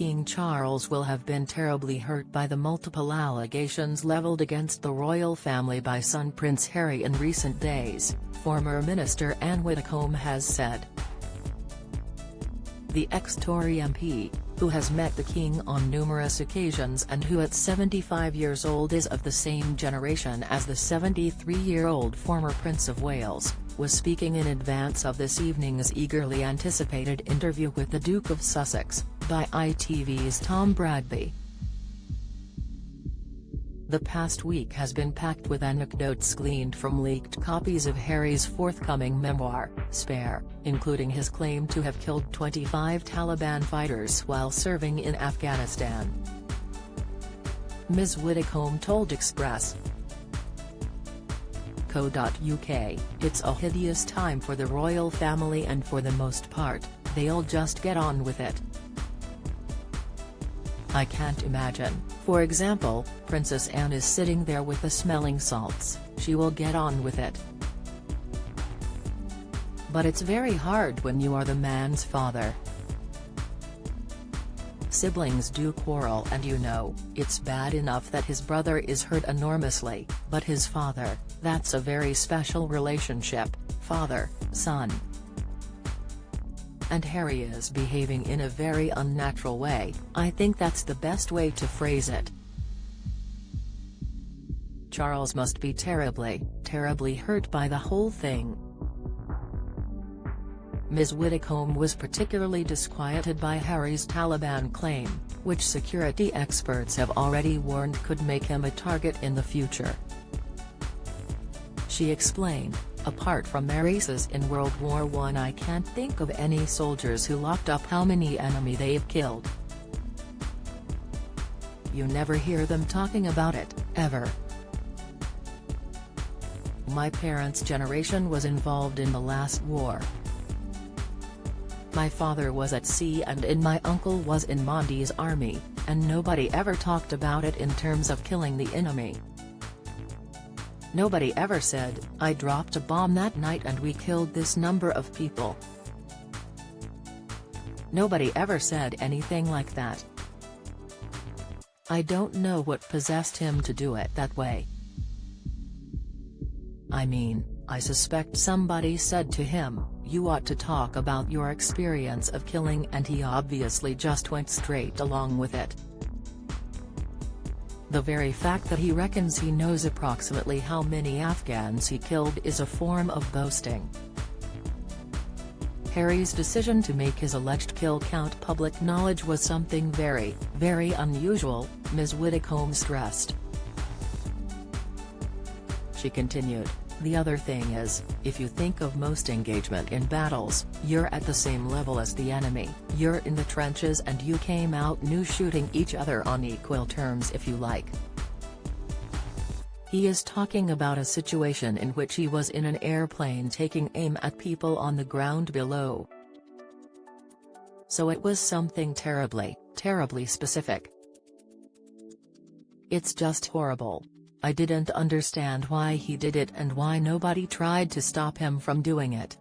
King Charles will have been terribly hurt by the multiple allegations leveled against the royal family by son Prince Harry in recent days, former Minister Anne Widdecombe has said. The ex-Tory MP, who has met the King on numerous occasions and who at 75 years old is of the same generation as the 73-year-old former Prince of Wales, was speaking in advance of this evening's eagerly anticipated interview with the Duke of Sussex, by ITV's Tom Bradby. The past week has been packed with anecdotes gleaned from leaked copies of Harry's forthcoming memoir, Spare, including his claim to have killed 25 Taliban fighters while serving in Afghanistan. Ms. Widdecombe told Express.co.uk, "It's a hideous time for the royal family and for the most part, they'll just get on with it. I can't imagine, for example, Princess Anne is sitting there with the smelling salts, she will get on with it. But it's very hard when you are the man's father. Siblings do quarrel and it's bad enough that his brother is hurt enormously, but his father, that's a very special relationship, father-son. And Harry is behaving in a very unnatural way, I think that's the best way to phrase it. Charles must be terribly, terribly hurt by the whole thing." Ms. Widdecombe was particularly disquieted by Harry's Taliban claim, which security experts have already warned could make him a target in the future. She explained, "Apart from Maurice's in World War I, I can't think of any soldiers who locked up how many enemy they've killed. You never hear them talking about it, ever. My parents' generation was involved in the last war. My father was at sea and my uncle was in Mondi's army, and nobody ever talked about it in terms of killing the enemy. Nobody ever said, I dropped a bomb that night and we killed this number of people. Nobody ever said anything like that. I don't know what possessed him to do it that way. I mean, I suspect somebody said to him, you ought to talk about your experience of killing, and he obviously just went straight along with it. The very fact that he reckons he knows approximately how many Afghans he killed is a form of boasting." Harry's decision to make his alleged kill count public knowledge was something very, very unusual, Ms. Widdecombe stressed. She continued, "The other thing is, if you think of most engagement in battles, you're at the same level as the enemy, you're in the trenches and you came out new shooting each other on equal terms if you like." He is talking about a situation in which he was in an airplane taking aim at people on the ground below. So it was something terribly, terribly specific. It's just horrible. I didn't understand why he did it and why nobody tried to stop him from doing it."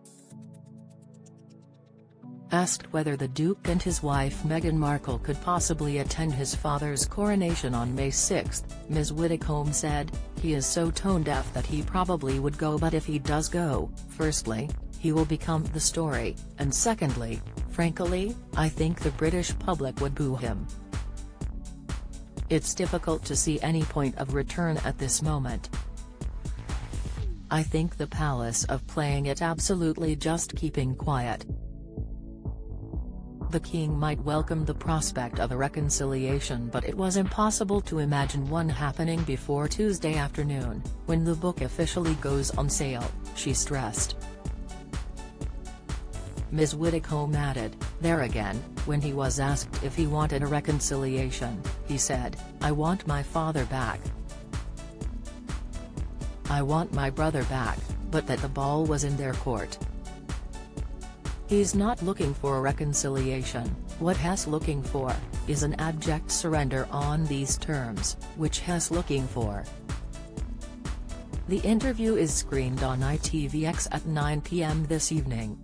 Asked whether the Duke and his wife Meghan Markle could possibly attend his father's coronation on May 6, Ms. Widdecombe said, "He is so tone-deaf that he probably would go, but if he does go, firstly, he will become the story, and secondly, frankly, I think the British public would boo him. It's difficult to see any point of return at this moment. I think the palace of playing it absolutely just keeping quiet. The king might welcome the prospect of a reconciliation, but it was impossible to imagine one happening before Tuesday afternoon, when the book officially goes on sale," she stressed. Ms. Widdecombe added, "There again, when he was asked if he wanted a reconciliation, he said, I want my father back. I want my brother back, but that the ball was in their court. He's not looking for a reconciliation, what he's looking for, is an abject surrender on these terms, which he's looking for." The interview is screened on ITVX at 9 p.m. this evening.